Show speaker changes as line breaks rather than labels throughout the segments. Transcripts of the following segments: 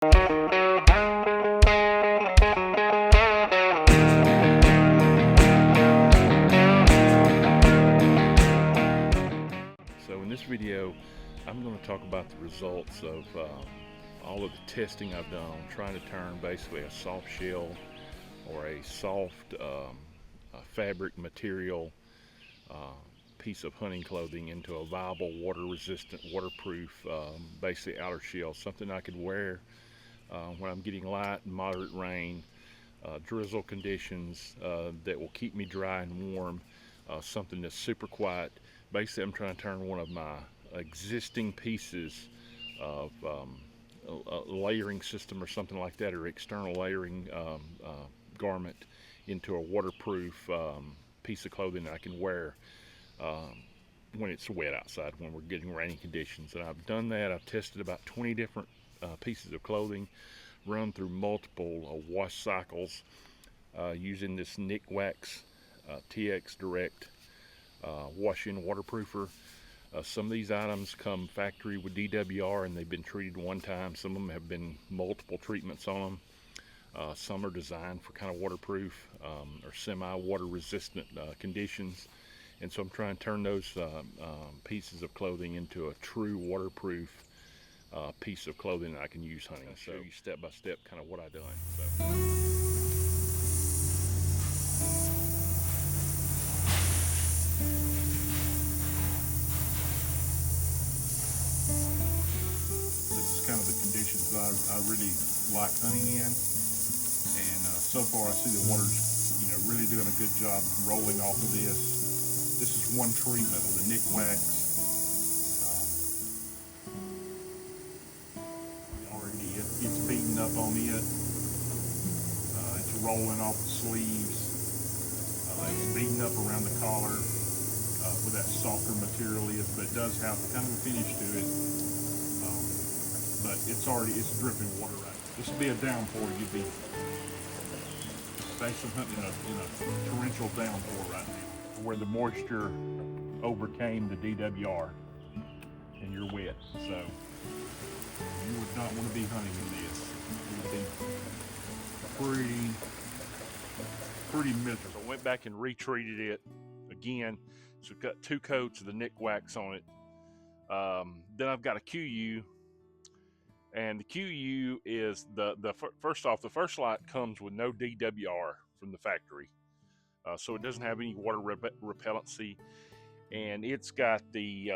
So in this video, I'm going to talk about the results of all of the testing I've done on trying to turn basically a soft shell or a soft fabric material piece of hunting clothing into a viable, water-resistant, waterproof, basically outer shell, something I could wear when I'm getting light and moderate rain, drizzle conditions that will keep me dry and warm, something that's super quiet. Basically, I'm trying to turn one of my existing pieces of a layering system or something like that, or external layering garment, into a waterproof piece of clothing that I can wear when it's wet outside, when we're getting rainy conditions. And I've done that. I've tested about 20 different pieces of clothing, run through multiple wash cycles using this Nikwax TX Direct wash-in waterproofer. Some of these items come factory with DWR and they've been treated one time. Some of them have been multiple treatments on them. Some are designed for kind of waterproof or semi-water resistant conditions. And so I'm trying to turn those pieces of clothing into a true waterproof piece of clothing that I can use hunting. I'll show you step by step kind of what I've done. This is kind of the conditions that I really like hunting in, and so far I see the water's really doing a good job rolling off of this. This is one treatment with the Nikwax. Already it's beaten up on it. It's rolling off the sleeves. It's beaten up around the collar where that softer material is, but it does have kind of a finish to it. But it's dripping water right now. This would be a downpour. You'd be basically hunting in a torrential downpour right now, where the moisture overcame the DWR and you're wet. So you would not want to be hunting in this. It would be pretty miserable. So I went back and retreated it again. So I've got 2 coats of the Nikwax on it. Then I've got a QU, and the QU is first off, the first light comes with no DWR from the factory, so it doesn't have any water repellency, and it's got the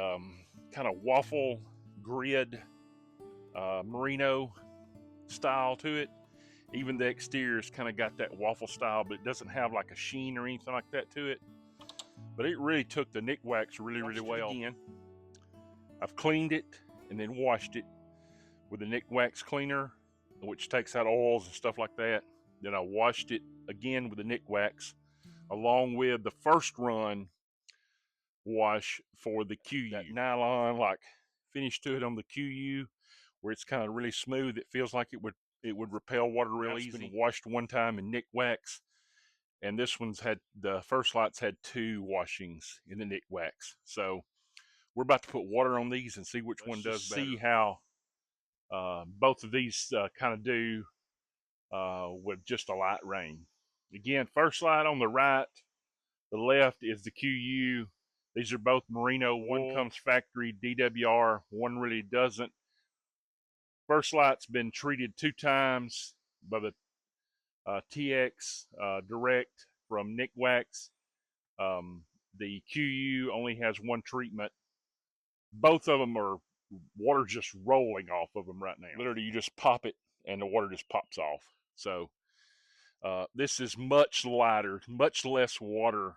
kind of waffle grid merino style to it. Even the exterior's kind of got that waffle style, but it doesn't have like a sheen or anything like that to it. But it really took the Nikwax really well. Again, I've cleaned it and then washed it with the Nikwax cleaner, which takes out oils and stuff like that. Then I washed it again with the Nikwax, along with the first run wash for the QU. That nylon like finish to it on the QU, where it's kind of really smooth. It feels like it would repel water real easy. Been washed one time in Nikwax, and this one's had, the first light's had 2 washings in the Nikwax. So we're about to put water on these and see which one does better. See how both of these kind of do with just a light rain. Again, first light on the right, the left is the QU. These are both merino. One comes factory DWR, one really doesn't. First light's been treated 2 times by the TX Direct from Nikwax. The QU only has 1 treatment. Both of them are water just rolling off of them right now. Literally, you just pop it and the water just pops off. So this is much lighter, much less water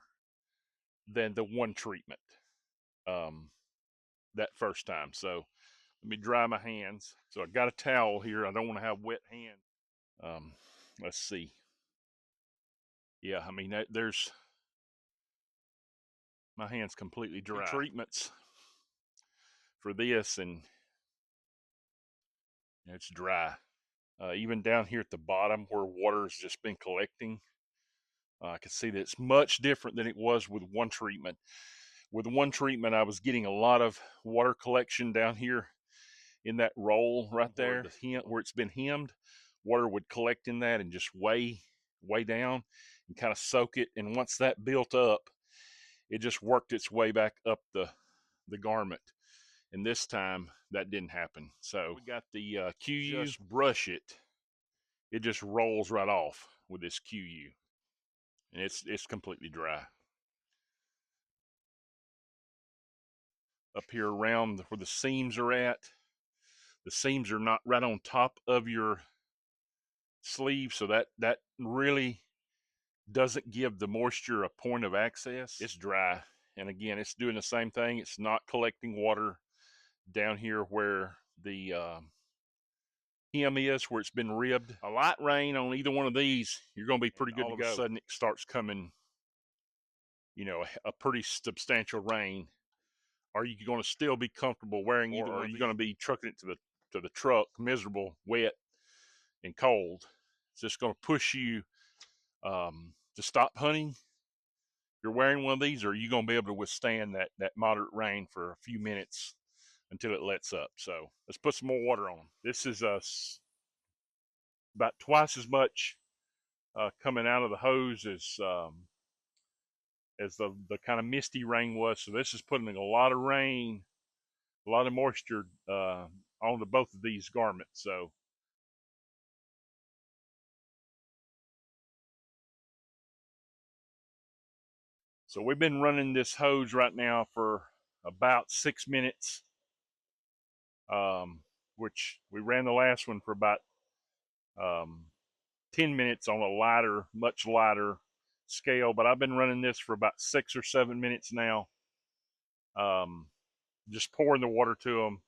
than the 1 treatment that first time. So let me dry my hands. So I got a towel here. I don't want to have wet hands. Let's see. Yeah, I mean, there's, my hand's completely dry. Treatments for this, and it's dry. Even down here at the bottom where water has just been collecting, I can see that it's much different than it was with 1 treatment. With 1 treatment, I was getting a lot of water collection down here, in that roll right there, where it's been hemmed, water would collect in that and just way down and kind of soak it. And once that built up, it just worked its way back up the garment. And this time that didn't happen. So we got the QU, just brush it. It just rolls right off with this QU. And it's completely dry. Up here around where the seams are at, the seams are not right on top of your sleeve, so that really doesn't give the moisture a point of access. It's dry, and again, it's doing the same thing. It's not collecting water down here where the hem is, where it's been ribbed. A light rain on either one of these, you're going to be pretty good to go. All of a sudden, it starts coming, you know, a pretty substantial rain. Are you going to still be comfortable wearing either, or are you going to be trucking it to the truck, miserable, wet, and cold? It's just going to push you to stop hunting. You're wearing one of these, or are you going to be able to withstand that moderate rain for a few minutes until it lets up? So let's put some more water on. This is about twice as much coming out of the hose as the kind of misty rain was. So this is putting a lot of rain, a lot of moisture onto both of these garments. So we've been running this hose right now for about 6 minutes, which we ran the last one for about 10 minutes on a lighter, much lighter scale, but I've been running this for about 6 or 7 minutes now. Just pouring the water to them.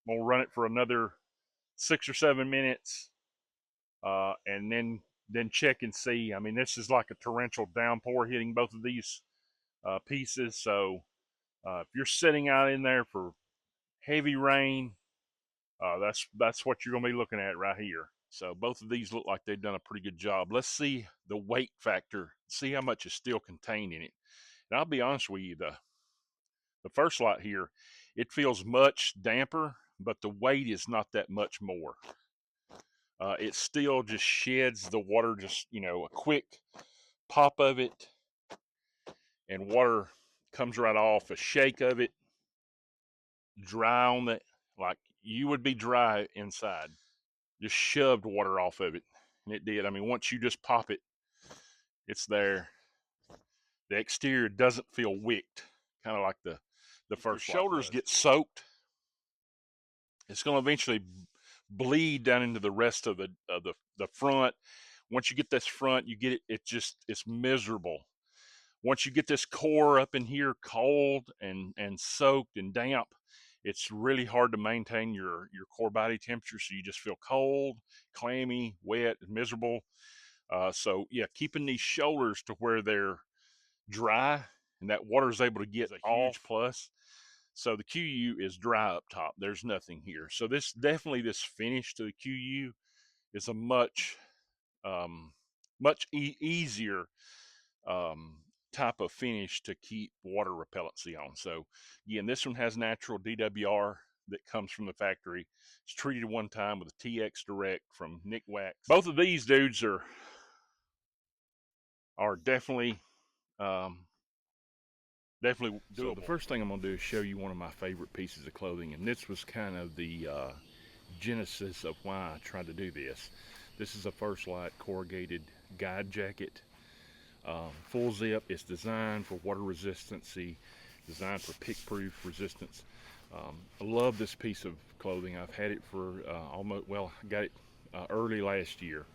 We'll run it for another 6 or 7 minutes, and then check and see. I mean, this is like a torrential downpour hitting both of these pieces. So if you're sitting out in there for heavy rain, that's what you're gonna be looking at right here. So both of these look like they've done a pretty good job. Let's see the weight factor, see how much is still contained in it. And I'll be honest with you, the first lot here, it feels much damper, but the weight is not that much more. It still just sheds the water, just, you know, a quick pop of it, and water comes right off. A shake of it, dry on it, like you would be dry inside. Just shoved water off of it, and it did. I mean, once you just pop it, it's there. The exterior doesn't feel wicked, kind of like the first. The shoulders get soaked. It's going to eventually bleed down into the rest of the front. Once you get this front, you get it. It's miserable. Once you get this core up in here cold and soaked and damp, it's really hard to maintain your core body temperature. So you just feel cold, clammy, wet, miserable. So yeah, keeping these shoulders to where they're dry and that water is able to get a huge plus. So the QU is dry up top. There's nothing here. So this finish to the QU is a much easier type of finish to keep water repellency on. So again, this one has natural DWR that comes from the factory. It's treated one time with a TX Direct from Nikwax. Both of these dudes are definitely doable. So the first thing I'm gonna do is show you one of my favorite pieces of clothing, and this was kind of the genesis of why I tried to do this. This is a First Light corrugated guide jacket. Full zip. It's designed for water resistancy, designed for pick-proof resistance. I love this piece of clothing. I've had it for I got it early last year.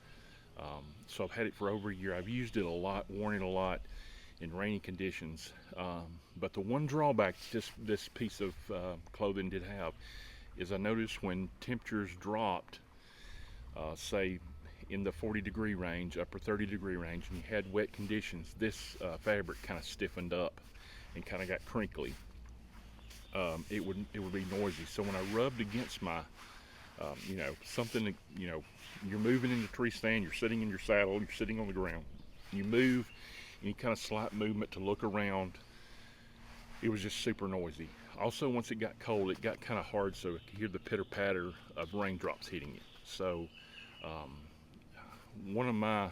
So I've had it for over a year. I've used it a lot, worn it a lot in rainy conditions. But the one drawback this piece of clothing did have is I noticed when temperatures dropped, say in the 40-degree range, upper 30-degree range, and you had wet conditions, this fabric kind of stiffened up and kind of got crinkly. It would be noisy. So when I rubbed against my, something, you're moving in the tree stand, you're sitting in your saddle, you're sitting on the ground, you move, any kind of slight movement to look around, it was just super noisy. Also, once it got cold, it got kind of hard, so I could hear the pitter patter of raindrops hitting it. So um, one of my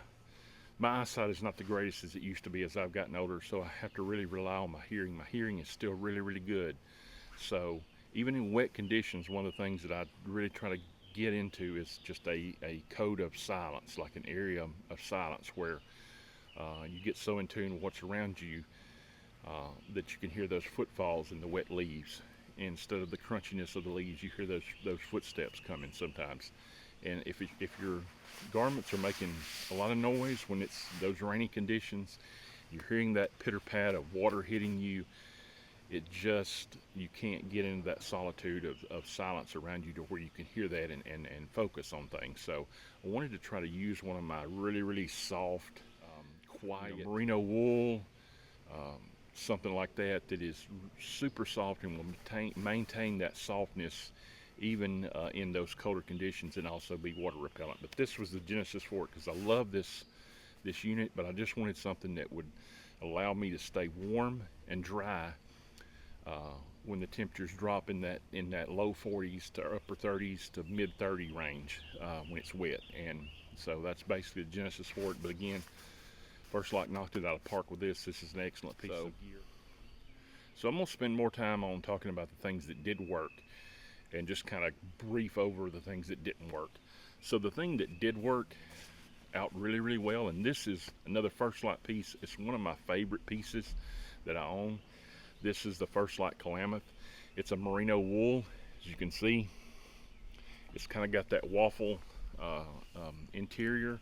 eyesight is not the greatest as it used to be as I've gotten older, so I have to really rely on my hearing. My hearing is still really good. So even in wet conditions, one of the things that I really try to get into is just a code of silence, like an area of silence where you get so in tune with what's around you that you can hear those footfalls in the wet leaves. Instead of the crunchiness of the leaves, you hear those footsteps coming sometimes. And if your garments are making a lot of noise when it's those rainy conditions, you're hearing that pitter pat of water hitting you, you can't get into that solitude of silence around you to where you can hear that and focus on things. So I wanted to try to use one of my really soft, quiet merino wool, something like that is super soft and will maintain that softness even in those colder conditions, and also be water repellent. But this was the genesis for it, because I love this unit, but I just wanted something that would allow me to stay warm and dry when the temperatures drop in that low 40s to upper 30s to mid 30 range when it's wet. And so that's basically the genesis for it. But again, First Light knocked it out of the park with this. This is an excellent piece of gear. So I'm going to spend more time on talking about the things that did work and just kind of brief over the things that didn't work. So the thing that did work out really well, and this is another First Light piece. It's one of my favorite pieces that I own. This is the First Light Klamath. It's a merino wool, as you can see. It's kind of got that waffle interior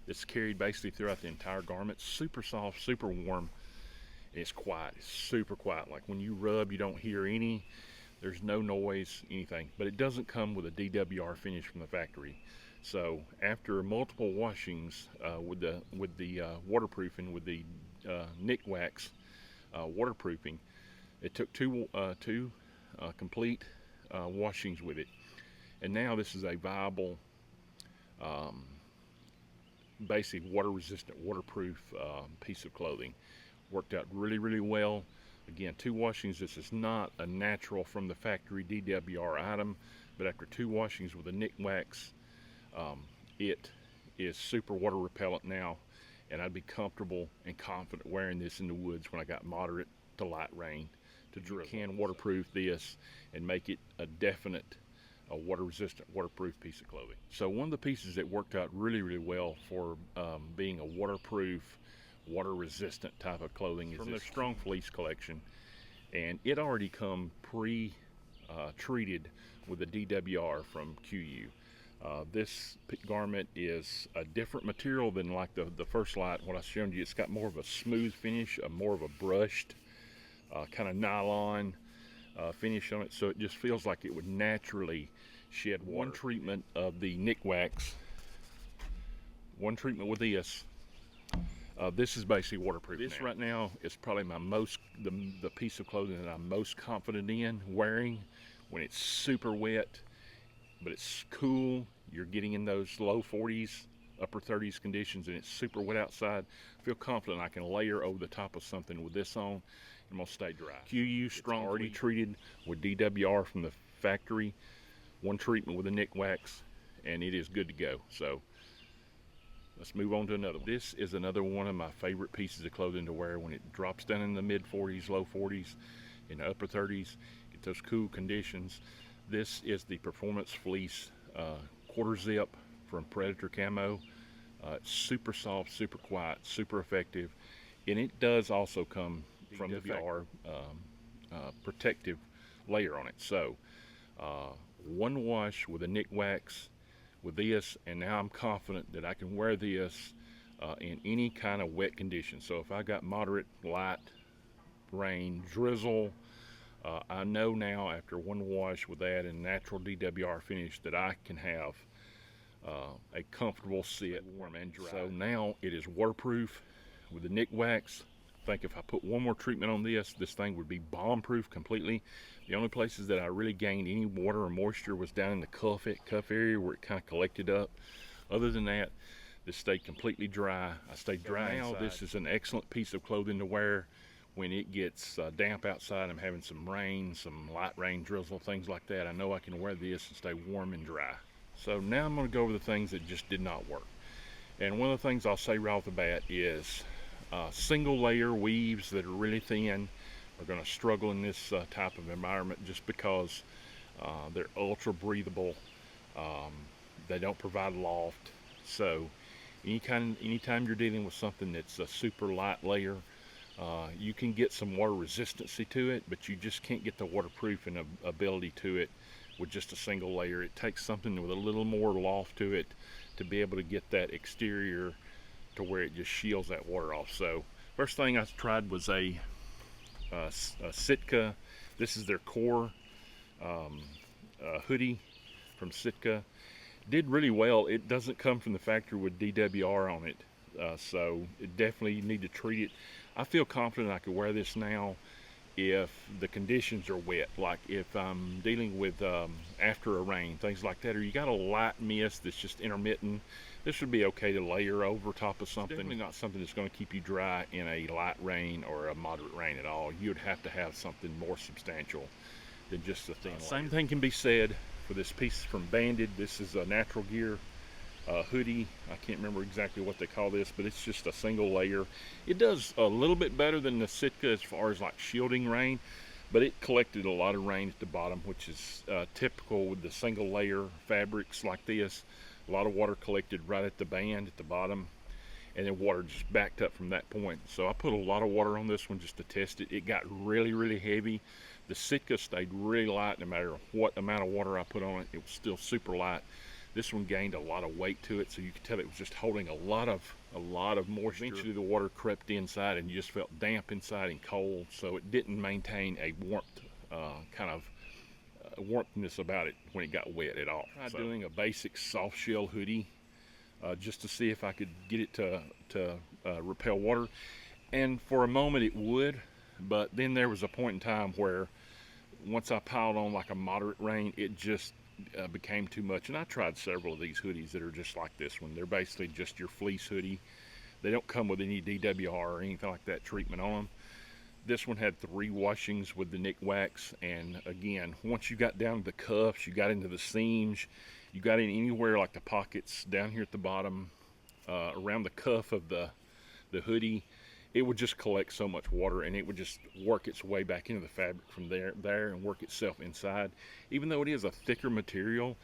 that's carried basically throughout the entire garment. Super soft, super warm. It's quiet. It's super quiet. Like when you rub, you don't hear there's no noise, anything. But it doesn't come with a DWR finish from the factory. So after multiple washings with the waterproofing, with the Nikwax waterproofing, it took two complete washings with it, and now this is a viable, basic water-resistant, waterproof piece of clothing. Worked out really well. Again, 2 washings. This is not a natural from the factory DWR item, but after 2 washings with the Nikwax, it is super water repellent now, and I'd be comfortable and confident wearing this in the woods when I got moderate to light rain to drizzle. You can waterproof this and make it a definite water-resistant, waterproof piece of clothing. So one of the pieces that worked out really well for being a waterproof, water-resistant type of clothing is from their Strong Fleece collection, and it already come pre-treated with a DWR from QU. This garment is a different material than like the First Light. What I showed you, it's got more of a smooth finish, more of a brushed kind of nylon finish on it, so it just feels like it would naturally shed water. One treatment of the Nikwax, one treatment with this, this is basically waterproof. This right now is probably the piece of clothing that I'm most confident in wearing when it's super wet, but it's cool. You're getting in those low 40s, upper 30s conditions, and it's super wet outside. I feel confident I can layer over the top of something with this on, and I'm gonna stay dry. QU Strong, already treated with DWR from the factory. One treatment with a Nikwax, and it is good to go. So let's move on to another one. This is another one of my favorite pieces of clothing to wear when it drops down in the mid 40s, low 40s, in the upper 30s, get those cool conditions. This is the Performance Fleece quarter zip from Predator Camo. It's super soft, super quiet, super effective, and it does also come from the VR protective layer on it. So one wash with a Nikwax with this, and now I'm confident that I can wear this in any kind of wet condition. So if I got moderate, light rain, drizzle, I know now after one wash with that and natural DWR finish that I can have a comfortable sit, warm and dry. So now it is waterproof with the Nikwax. I think if I put one more treatment on this thing would be bomb-proof completely. The only places that I really gained any water or moisture was down in the cuff area where it kind of collected up. Other than that, this stayed completely dry. I stayed dry now. Inside. This is an excellent piece of clothing to wear when it gets damp outside, I'm having some rain, some light rain drizzle, things like that, I know I can wear this and stay warm and dry. So now I'm going to go over the things that just did not work. And one of the things I'll say right off the bat is single layer weaves that are really thin are going to struggle in this type of environment, just because they're ultra breathable. They don't provide loft. So anytime you're dealing with something that's a super light layer, you can get some water resistancy to it, but you just can't get the waterproofing ability to it with just a single layer. It takes something with a little more loft to it to be able to get that exterior to where it just shields that water off. So first thing I tried was a Sitka. This is their core hoodie from Sitka. Did really well. It doesn't come from the factory with DWR on it, so it definitely need to treat it. I feel confident I could wear this now if the conditions are wet, like if I'm dealing with after a rain, things like that, or you got a light mist that's just intermittent. This would be okay to layer over top of something. Definitely not something that's going to keep you dry in a light rain or a moderate rain at all. You'd have to have something more substantial than just a thin layer. Same thing can be said for this piece from Banded. This is a Natural Gear hoodie. I can't remember exactly what they call this, but it's just a single layer. It does a little bit better than the Sitka as far as like shielding rain, but it collected a lot of rain at the bottom, which is typical with the single layer fabrics like this. A lot of water collected right at the band at the bottom, and then water just backed up from that point. So I put a lot of water on this one just to test it. It got really heavy. The Sitka stayed really light no matter what amount of water I put on it. It was still super light. This one gained a lot of weight to it, so you could tell it was just holding a lot of moisture. Eventually the water crept inside and you just felt damp inside and cold, so it didn't maintain a warmth kind of warmthness about it when it got wet at all. I tried doing a basic soft shell hoodie just to see if I could get it to repel water, and for a moment it would, but then there was a point in time where once I piled on like a moderate rain, it just became too much. And I tried several of these hoodies that are just like this one. They're basically just your fleece hoodie. They don't come with any DWR or anything like that treatment on them. This one had 3 washings with the Nikwax, and again, once you got down to the cuffs, you got into the seams, you got in anywhere like the pockets down here at the bottom, around the cuff of the hoodie, it would just collect so much water, and it would just work its way back into the fabric from there and work itself inside. Even though it is a thicker material,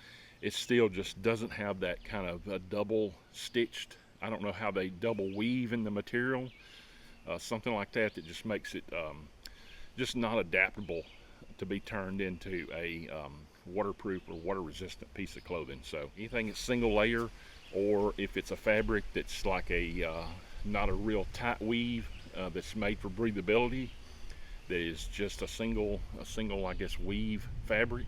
it still just doesn't have that kind of a double stitched, I don't know how they double weave in the material, something like that just makes it just not adaptable to be turned into a waterproof or water resistant piece of clothing. So anything that's single layer, or if it's a fabric that's like a not a real tight weave that's made for breathability, that is just a single I guess weave fabric,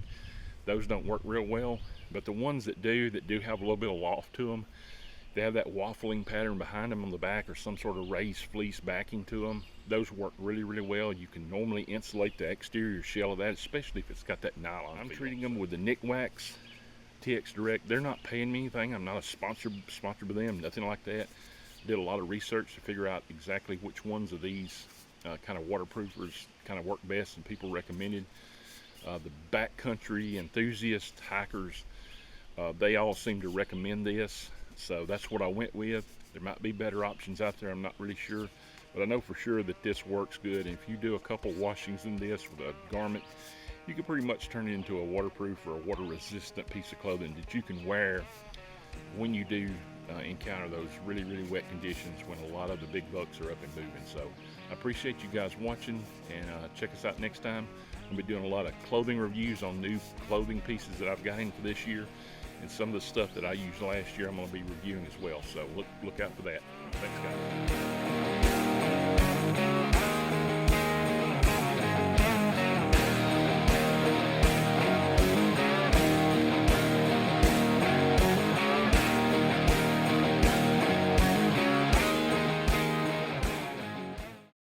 those don't work real well. But the ones that do have a little bit of loft to them, they have that waffling pattern behind them on the back or some sort of raised fleece backing to them, those work really well. You can normally insulate the exterior shell of that, especially if it's got that nylon. I'm treating them with the Nikwax TX Direct. They're not paying me anything. I'm not a sponsored by them, nothing like that. Did a lot of research to figure out exactly which ones of these kind of waterproofers kind of work best and people recommended. The backcountry enthusiast hikers, they all seem to recommend this, so that's what I went with. There might be better options out there, I'm not really sure, but I know for sure that this works good. And if you do a couple washings in this with a garment, you can pretty much turn it into a waterproof or a water resistant piece of clothing that you can wear when you do encounter those really wet conditions when a lot of the big bucks are up and moving. So I appreciate you guys watching, and check us out next time. I'll be doing a lot of clothing reviews on new clothing pieces that I've got in for this year, and some of the stuff that I used last year I'm going to be reviewing as well. So look out for that. Thanks, guys.